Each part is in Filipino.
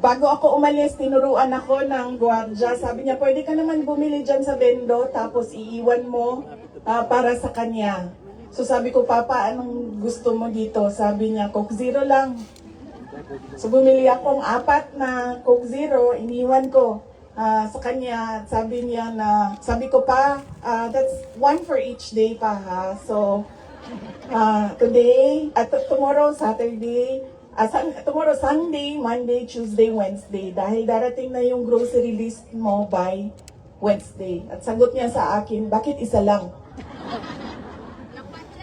Bago ako umalis, tinuruan ako ng gwardiya. Sabi niya, pwede ka naman bumili dyan sa bendo, tapos iiwan mo para sa kanya. So sabi ko, Papa, anong gusto mo dito? Sabi niya, Coke Zero lang. So bumili akong 4 na Coke Zero, iniwan ko sa kanya. Sabi ko pa, that's 1 for each day pa ha. So today, tomorrow, Saturday, tomorrow, Sunday, Monday, Tuesday, Wednesday. Dahil darating na yung grocery list mo by Wednesday. At sagot niya sa akin, bakit isa lang?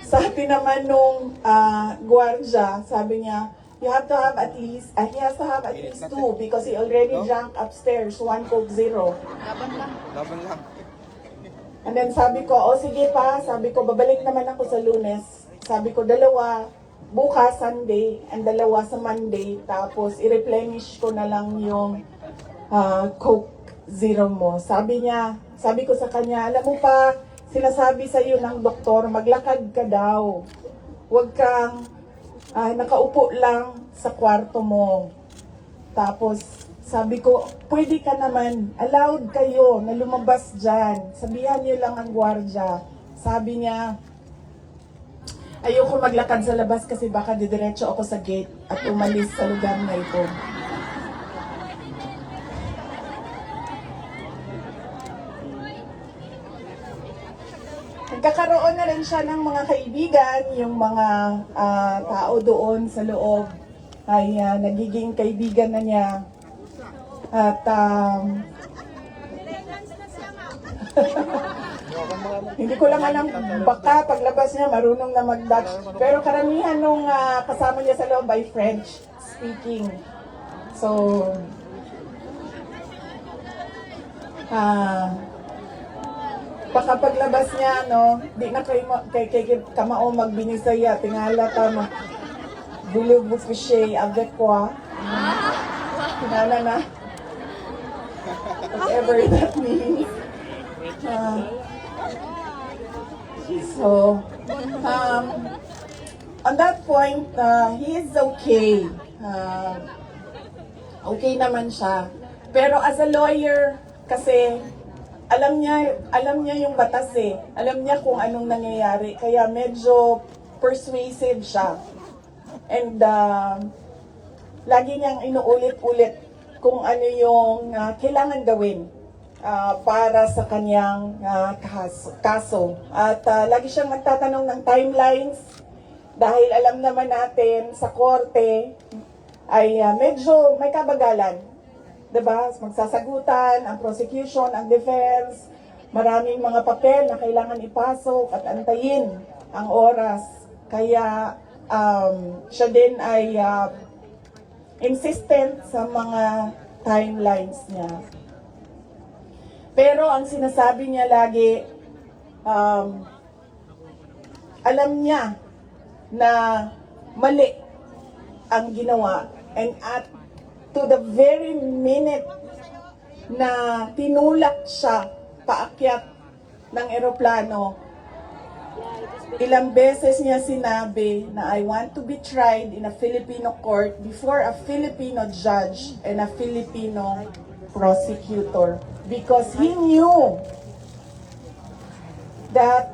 Sabi naman nung gwardiya, sabi niya, he has to have at least 2 because he already drank upstairs 1 Coke Zero. Laban lang. And then sabi ko, sige pa, sabi ko, babalik naman ako sa Lunes. Sabi ko, 2 bukas, Sunday, and 2 sa Monday. Tapos, i-replenish ko na lang yung Coke Zero mo. Sabi ko sa kanya, alam mo pa, sinasabi sa iyo ng doktor, maglakad ka daw. Huwag kang nakaupo lang sa kwarto mo. Tapos, sabi ko, pwede ka naman, allowed kayo na lumabas dyan. Sabihan niyo lang ang gwardiya. Sabi niya, ayoko maglakad sa labas kasi baka didiretso ako sa gate at umalis sa lugar na ito. Nagkakaroon na rin siya ng mga kaibigan, yung mga tao doon sa loob ay nagiging kaibigan na niya. At hindi ko lang alam, baka paglabas niya marunong na mag-Dutch. Pero karamihan nung kasama niya sa loob ay French speaking. So, baka paglabas niya, no, di na kay kamao magbinisaya, tingala tama. Voulez-vous coucher avec quoi? Tinala na. Whatever that means. So, on that point, he is okay. Okay naman siya. Pero as a lawyer, kasi alam niya yung batas eh. Alam niya kung anong nangyayari. Kaya medyo persuasive siya. And lagi niyang inuulit-ulit kung ano yung kailangan gawin para sa kanyang kaso. At lagi siyang magtatanong ng timelines dahil alam naman natin sa korte ay medyo may kabagalan. Diba? Magsasagutan, ang prosecution, ang defense, maraming mga papel na kailangan ipasok at antayin ang oras. Kaya siya din ay insistent sa mga timelines niya. Pero ang sinasabi niya lagi, alam niya na mali ang ginawa. And at to the very minute na tinulak siya paakyat ng eroplano, ilang beses niya sinabi na I want to be tried in a Filipino court before a Filipino judge and a Filipino prosecutor. Because he knew that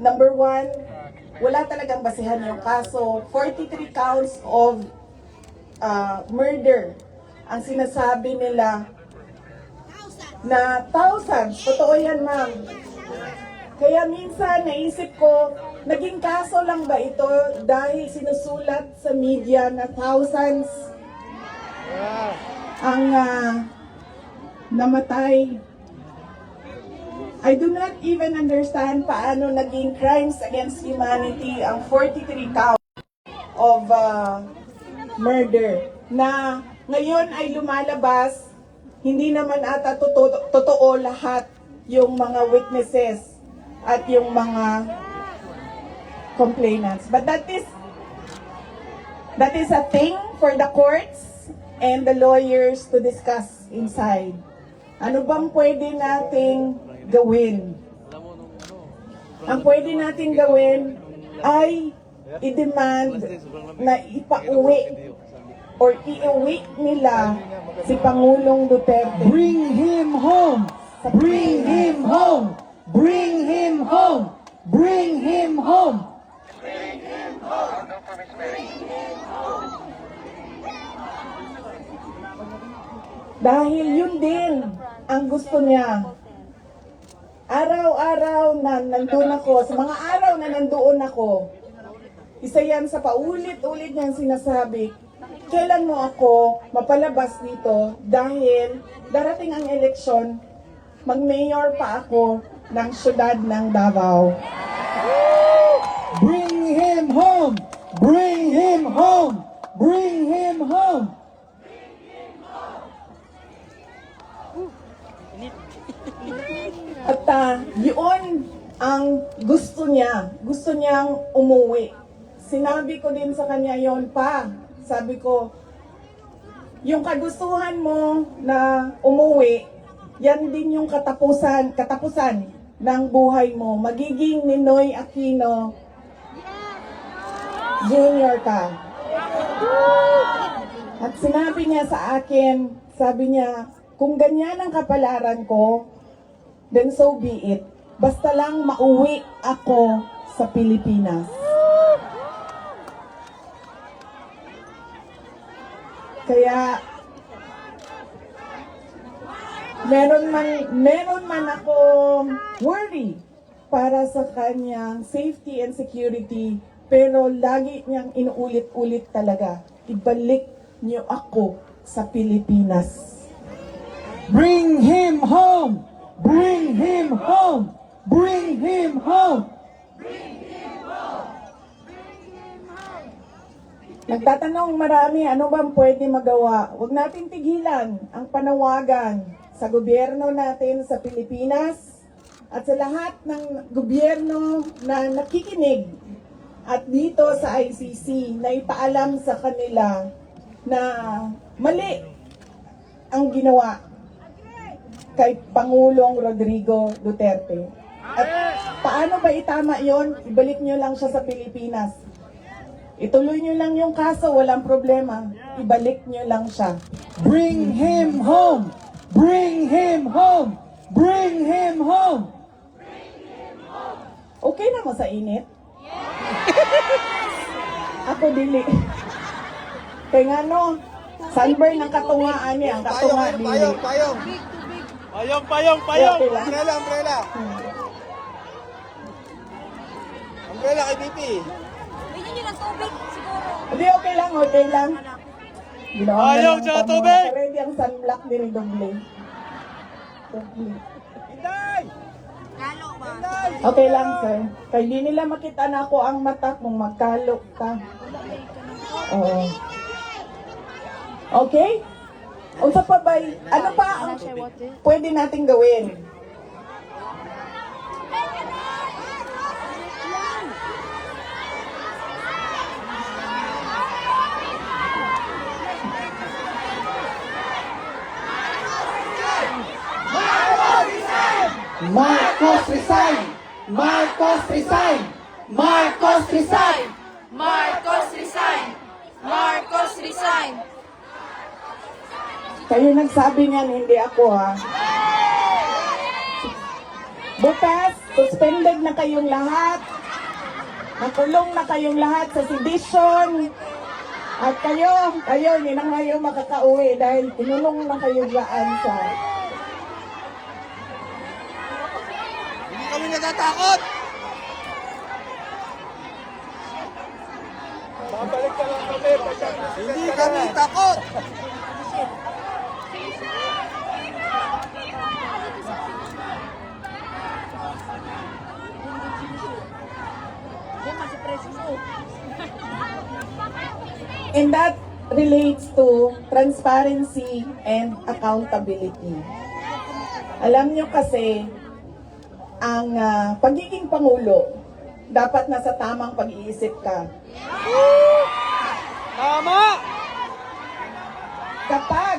number 1, wala talagang basihan yung kaso. 43 counts of murder ang sinasabi nila na thousands. Totoo yan, ma'am. Kaya minsan naisip ko, naging kaso lang ba ito dahil sinusulat sa media na thousands ang namatay. I do not even understand paano naging crimes against humanity ang 43 count of murder na ngayon ay lumalabas, hindi naman ata totoo lahat yung mga witnesses at yung mga complainants. But that is a thing for the courts and the lawyers to discuss inside. Ano bang pwede nating gawin? Ang pwede nating gawin ay i-demand na ipauwi or iuwi nila si Pangulong Duterte. Bring him home! Bring him home! Bring him home! Bring him home! Dahil yun din ang gusto niya. Araw-araw na nandun ako, sa mga araw na nandoon ako, isa yan sa paulit-ulit niyang sinasabi, kailan mo ako mapalabas dito dahil darating ang eleksyon, mag-mayor pa ako ng syudad ng Davao. Bring him home! Bring him home! Bring him home! At yun ang gusto niya. Gusto niyang umuwi. Sinabi ko din sa kanya yon pa. Sabi ko, yung kagustuhan mo na umuwi, yan din yung katapusan ng buhay mo. Magiging Ninoy Aquino Junior ka. At sinabi niya sa akin, sabi niya, kung ganyan ang kapalaran ko, then so be it. Basta lang mauwi ako sa Pilipinas. Kaya meron man ako worry para sa kanyang safety and security, pero lagi niyang inuulit-ulit talaga, ibalik niyo ako sa Pilipinas. Bring him home! Bring him home! Bring him home! Nagtatanong marami, ano bang pwede magawa? Huwag natin tigilan ang panawagan sa gobyerno natin sa Pilipinas at sa lahat ng gobyerno na nakikinig at dito sa ICC na ipaalam sa kanila na mali ang ginawa kay Pangulong Rodrigo Duterte. At paano ba itama yon? Ibalik nyo lang siya sa Pilipinas. Ituloy nyo lang yung kaso, walang problema. Ibalik nyo lang siya. Bring him home! Bring him home! Bring him home! Okay na mo sa init? Ako dili. Kaya nga no, sunburn ng katungaan niya. Ang katunga dili. Payong! Okay lang. Umbrella! Umbrella kay BP! Bigyan niyo ng tubig, siguro. Hindi, okay lang. Ayaw siya tubig! Ready ang sunblock din ni Doble. Hinday! Lalo ba? Okay lang, sir. Kaya hindi nila makita na ako ang mata kung magkalo ka. Oo. Okay? O sa pabay, ano pa ang pwede nating gawin? Marcos resign! Marcos resign! Marcos resign! Marcos resign! Marcos resign! Kayo nagsabi niyan, hindi ako ha. Bukas, suspended na kayong lahat. Nakulong na kayong lahat sa sedition. At kayo, hindi na kayo makakauwi dahil kinulong na kayo dyan sa... Hindi kami natatakot! Hindi kami takot! And that relates to transparency and accountability. Alam nyo kasi, ang pagiging Pangulo, dapat nasa tamang pag-iisip ka. Tama! Kapag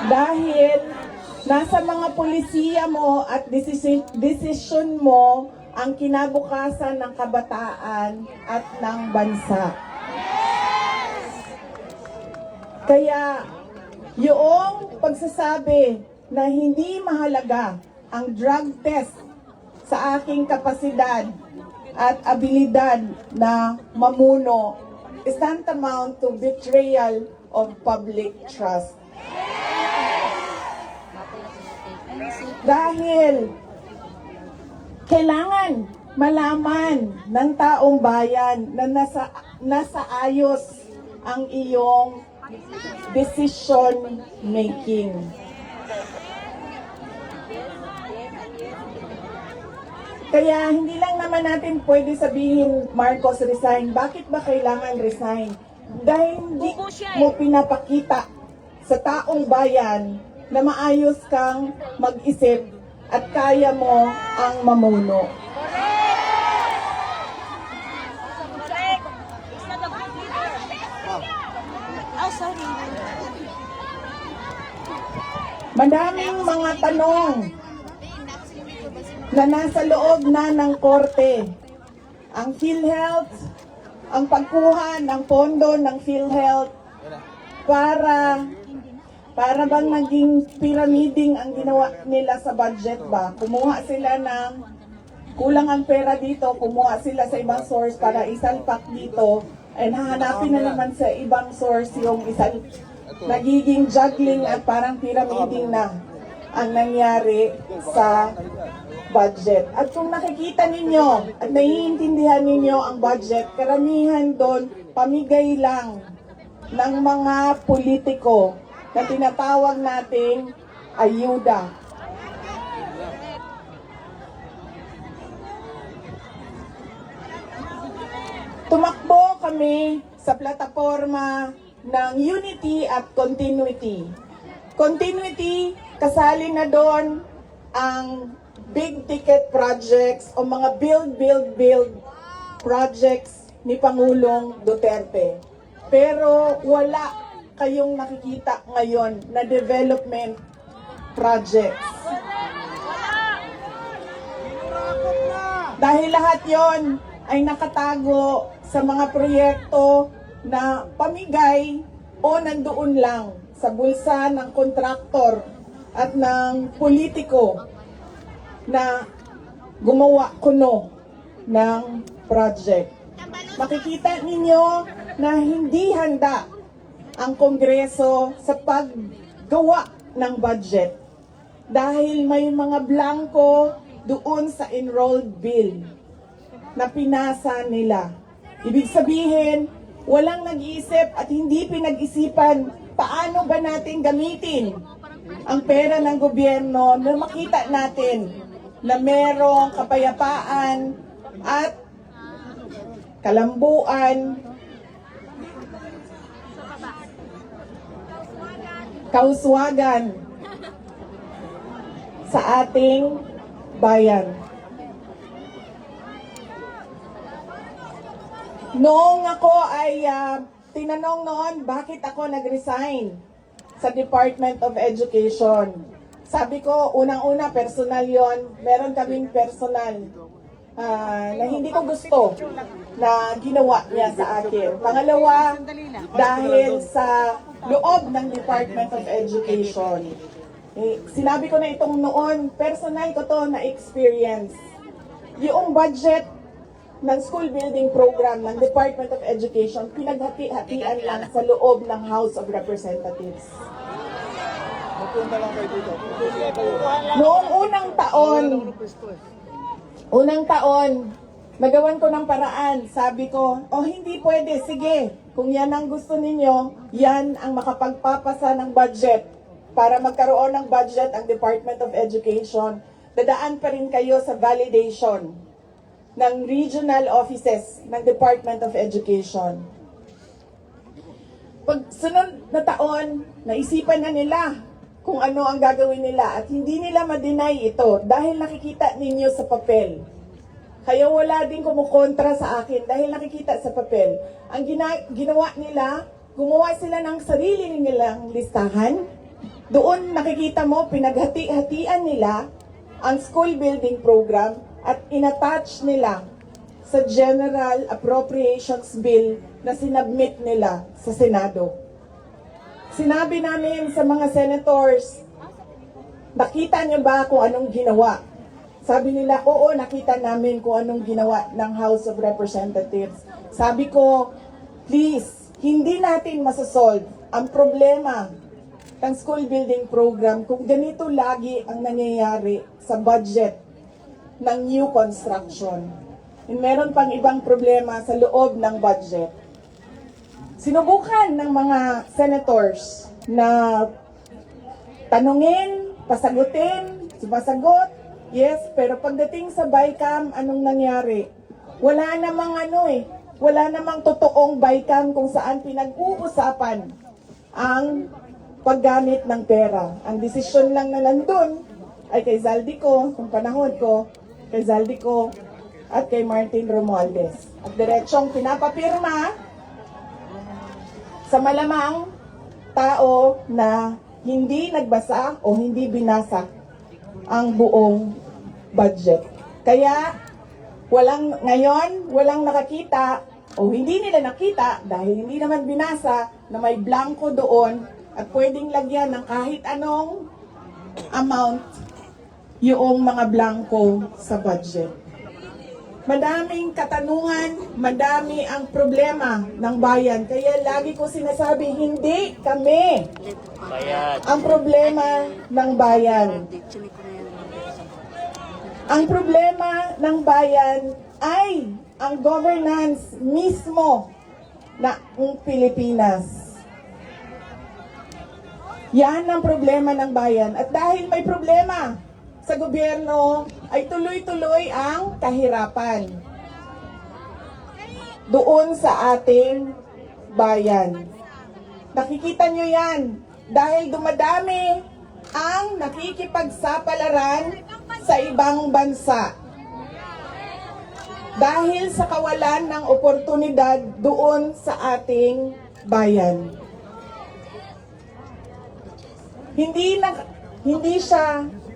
Dahil nasa mga pulisiya mo at desisyon mo ang kinabukasan ng kabataan at ng bansa. Kaya yung pagsasabi na hindi mahalaga ang drug test sa aking kapasidad at abilidad na mamuno is tantamount to betrayal of public trust. Dahil kailangan malaman ng taong bayan na nasa ayos ang iyong decision making. Kaya hindi lang naman natin pwede sabihin, Marcos resign. Bakit ba kailangan resign? Dahil hindi mo pinapakita sa taong bayan na maayos kang mag-isip at kaya mo ang mamuno. Madaming mga tanong na nasa loob na ng korte. Ang PhilHealth, ang pagkuha ng pondo ng PhilHealth para bang naging pyramiding ang ginawa nila sa budget ba? Kumuha sila ng kulang ang pera dito, kumuha sila sa ibang source para isalpak dito and hahanapin na naman sa ibang source yung isang nagiging juggling at parang pyramiding na ang nangyari sa budget. At kung nakikita ninyo at naiintindihan ninyo ang budget, karamihan doon pamigay lang ng mga politiko na tinatawag nating ayuda. Tumakbo kami sa plataforma ng unity at continuity. Continuity, kasali na doon ang big ticket projects o mga build projects ni Pangulong Duterte. Pero wala kayong nakikita ngayon na development projects. Dahil lahat yon ay nakatago sa mga proyekto na pamigay o nandoon lang sa bulsa ng kontraktor at ng politiko na gumawa kuno ng project. Makikita ninyo na hindi handa ang Kongreso sa paggawa ng budget dahil may mga blanco doon sa enrolled bill na pinasa nila. Ibig sabihin, walang nag-iisip at hindi pinag-isipan paano ba natin gamitin ang pera ng gobyerno na makita natin na merong kapayapaan at kalambuan, kauswagan sa ating bayan. Noong ako ay tinanong noon bakit ako nag-resign sa Department of Education. Sabi ko, unang-una, personal yon. Meron kaming personal na hindi ko gusto na ginawa niya sa akin. Pangalawa, dahil sa loob ng Department of Education. Sinabi ko na itong noon, personal ko to na experience. Yung budget ng school building program ng Department of Education, pinaghati-hatian lang sa loob ng House of Representatives. Noong unang taon, nagawan ko ng paraan. Sabi ko, hindi pwede, sige, kung yan ang gusto ninyo, yan ang makapagpapasa ng budget. Para magkaroon ng budget ang Department of Education, dadaan pa rin kayo sa validation ng regional offices ng Department of Education. Pag sunod na taon, naisipan na nila kung ano ang gagawin nila at hindi nila ma-deny ito dahil nakikita ninyo sa papel. Kaya wala din kumukontra sa akin dahil nakikita sa papel. Ang ginawa nila, gumawa sila ng sarili nilang listahan Doon nakikita mo, pinaghati-hatian nila ang school building program at inattach nila sa General Appropriations Bill na sinabmit nila sa Senado. Sinabi namin sa mga senators, nakita niyo ba kung anong ginawa? Sabi nila, oo, nakita namin kung anong ginawa ng House of Representatives. Sabi ko, please, hindi natin masasolve ang problema ng school building program kung ganito lagi ang nangyayari sa budget ng new construction. And meron pang ibang problema sa loob ng budget. Sinubukan ng mga senators na tanungin, pasagutin, sumasagot, yes, pero pagdating sa BICAM, anong nangyari? Wala namang wala namang totoong BICAM kung saan pinag-uusapan ang paggamit ng pera. Ang desisyon lang na nandun ay kay Zaldico, kung panahon ko, kay Zaldico at kay Martin Romualdez. At diretsong pinapapirma sa malamang tao na hindi nagbasa o hindi binasa ang buong budget. Kaya walang nakakita o hindi nila nakita dahil hindi naman binasa na may blanco doon at pwedeng lagyan ng kahit anong amount yung mga blanco sa budget. Madaming katanungan, madami ang problema ng bayan. Kaya lagi ko sinasabi, hindi kami ang problema ng bayan. Ang problema ng bayan ay ang governance mismo ng Pilipinas. Yan ang problema ng bayan. At dahil may problema sa gobyerno, ay tuloy-tuloy ang kahirapan doon sa ating bayan. Nakikita nyo yan dahil dumadami ang nakikipagsapalaran sa ibang bansa. Dahil sa kawalan ng oportunidad doon sa ating bayan.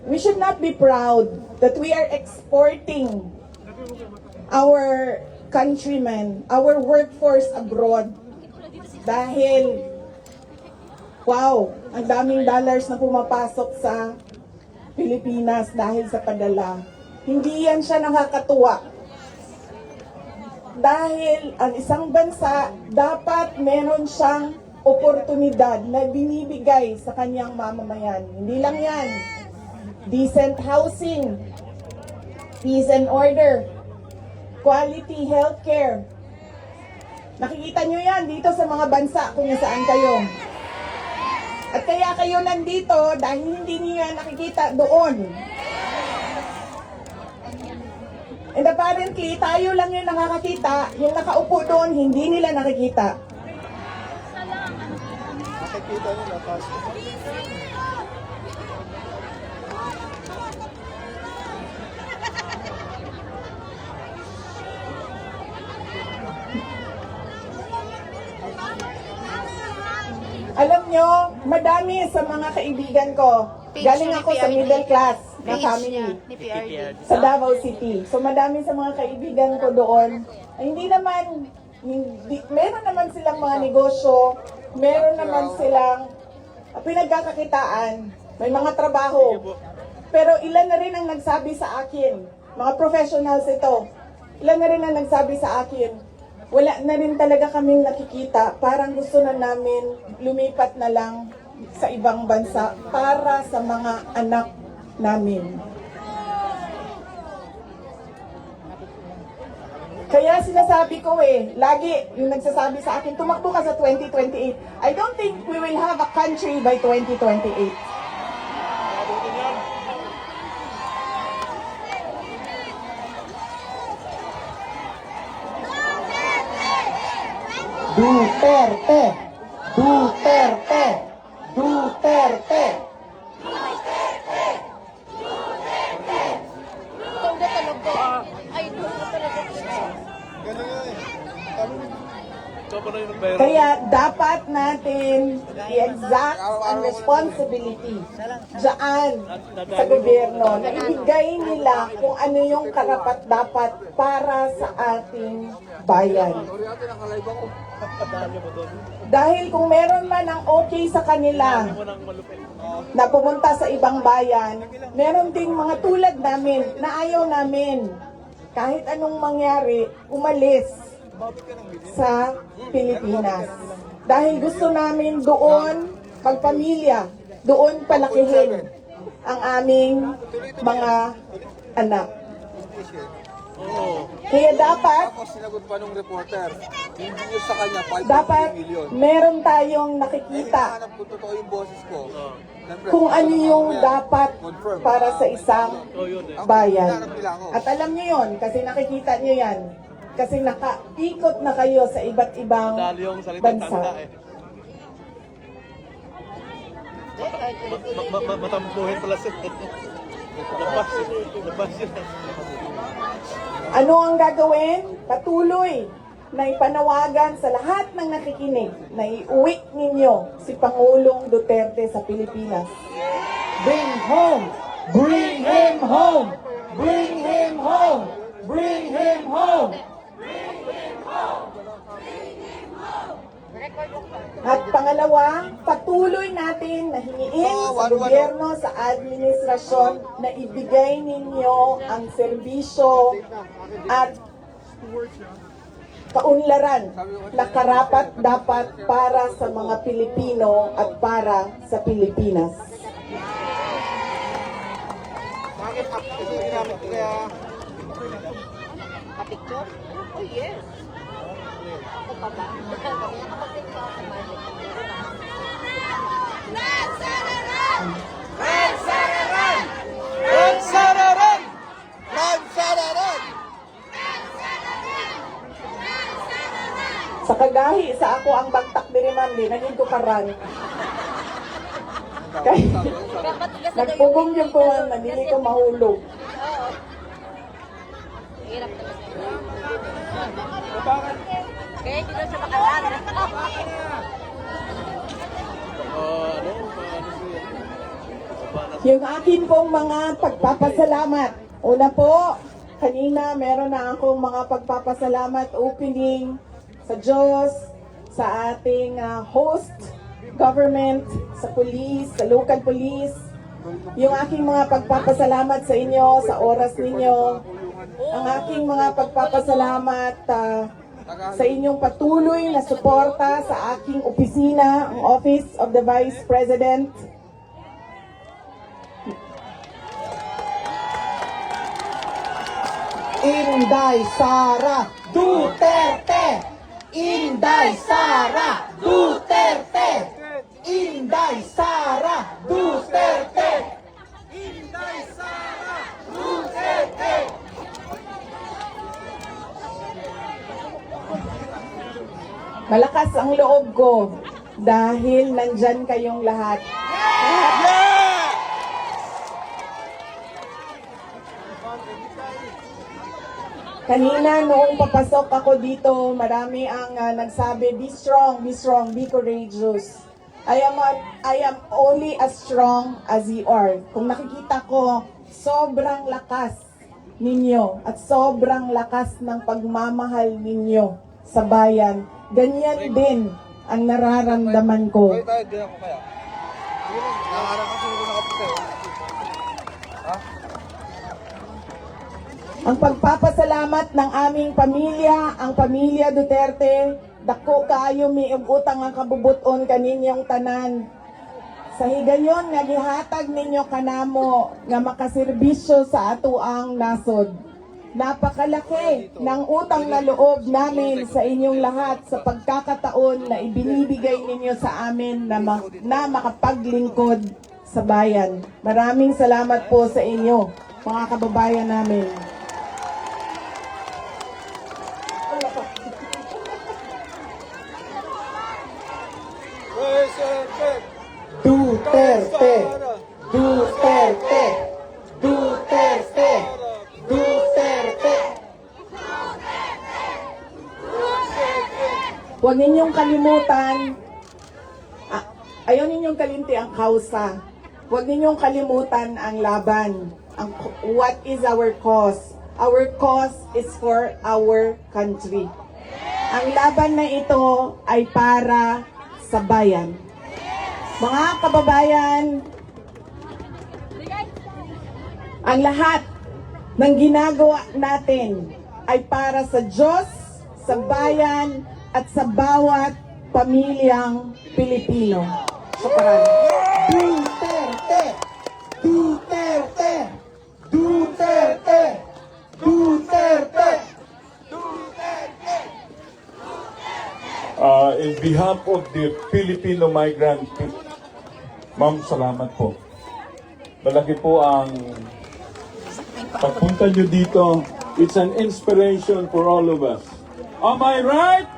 We should not be proud that we are exporting our countrymen, our workforce abroad. Dahil, wow, ang daming dollars na pumapasok sa Pilipinas dahil sa padala. Hindi yan siya nakakatuwa. Dahil ang isang bansa, dapat meron siyang oportunidad na binibigay sa kanyang mamamayan. Hindi lang yan. Decent housing, peace and order, quality healthcare. Nakikita nyo yan dito sa mga bansa kung saan kayo. At kaya kayo nandito dahil hindi niyo yan nakikita doon. And apparently, tayo lang yung nakakakita, yung nakaupo doon, hindi nila nakikita. Nakikita nila, pasok. Alam nyo, madami sa mga kaibigan ko, galing ako sa middle class na family sa Davao City. So madami sa mga kaibigan ko doon, ay meron naman silang mga negosyo, meron naman silang pinagkakakitaan, may mga trabaho. Pero ilan na rin ang nagsabi sa akin, mga professionals ito, ilan na rin ang nagsabi sa akin, wala na rin talaga kaming nakikita. Parang gusto na namin lumipat na lang sa ibang bansa para sa mga anak namin. Kaya sinasabi ko lagi yung nagsasabi sa akin, tumakbo ka sa 2028. I don't think we will have a country by 2028. Duterte! Duterte! Duterte! Ikaw na talaga. Ay, doon na talaga. Ganun nga eh. Kaya dapat natin i-exact ang responsibility dyan sa gobyerno na ibigay nila kung ano yung karapat-dapat para sa ating bayan. Dahil kung meron man ang okay sa kanila na pumunta sa ibang bayan, meron ding mga tulad namin na ayaw namin kahit anong mangyari, umalis sa Pilipinas. Dahil gusto namin doon magpamilya, doon palakihin ang aming mga anak. Kaya dapat Tapos sinagot pa nung reporter, hindi nyo sa kanya 5.3 dapat million. meron tayong nakikita Hinahanap ko totoo yung boses ko. Siyempre, kung ano yung dapat confirm. para sa isang bayan. Hinahanap nila ako. At alam nyo yon kasi nakikita nyo yan. Kasi nakaikot na kayo sa iba't ibang bansa. Matampuhin pala siya. Labas yun. Ano ang gagawin? Patuloy na ipanawagan sa lahat ng nakikinig na iuwi ninyo si Pangulong Duterte sa Pilipinas. Bring home! Bring him home! Bring him home! Bring him home! At pangalawa, patuloy natin na hingiin sa gobyerno, sa administrasyon na ibigay ninyo ang serbisyo at kaunlaran na karapat-dapat para sa mga Pilipino at para sa Pilipinas. Bakit kasi ginamit ko kaya Kapicture? Oh, yes. Ako pa ba? Ransararan! Ransararan! Sa kagahi, sa ako ang bagtak diri man di, naging ko karan. Kay nagpugong yung kuwan, nandili ko mahulog. Hirap talaga. Kaya dito sa Bakalan. Yung akin pong mga pagpapasalamat. Una po, kanina meron na akong mga pagpapasalamat opening sa Diyos, sa ating host government, sa police, sa local police. Yung aking mga pagpapasalamat sa inyo, sa oras ninyo. Ang aking mga pagpapasalamat sa inyong patuloy na suporta sa aking opisina, ang Office of the Vice President. Inday Sara Duterte! Inday Sara Duterte! Inday Sara Duterte! Malakas ang loob ko dahil nandyan kayong lahat. Kanina noong papasok ako dito, marami ang nagsabi, be strong, be courageous. I am only as strong as you are. Kung nakikita ko, sobrang lakas ninyo at sobrang lakas ng pagmamahal ninyo sa bayan. Ganyan din ang nararamdaman ko. Kaya tayo, din ako kaya. Nangarap kasi hindi ko nakapunta eh. Ha? Ang pagpapasalamat ng aming pamilya, ang pamilya Duterte, dako kaayo miugutang ang kabubuton kaninyong tanan. Sa higayon nga gihatag ninyo kanamo nga makaserbisyo sa atuang nasod. Napakalaki ng utang na loob namin sa inyong lahat sa pagkakataon na ibinibigay ninyo sa amin na makapaglingkod sa bayan. Maraming salamat po sa inyo, mga kababayan namin. Duterte! Duterte! Duterte! Duterte! Huwag ninyong kalimutan, ayaw ninyong kalimti ang kausa. Huwag ninyong kalimutan ang laban. What is our cause? Our cause is for our country. Ang laban na ito ay para sa bayan. Mga kababayan, ang lahat ng ginagawa natin ay para sa Diyos, sa bayan, at sa bawat pamilyang Pilipino. Shukran. Duterte! Duterte! Duterte! Duterte! In behalf of the Filipino migrant, ma'am, salamat po. Malaki po ang pagpunta nyo dito. It's an inspiration for all of us. Am I right?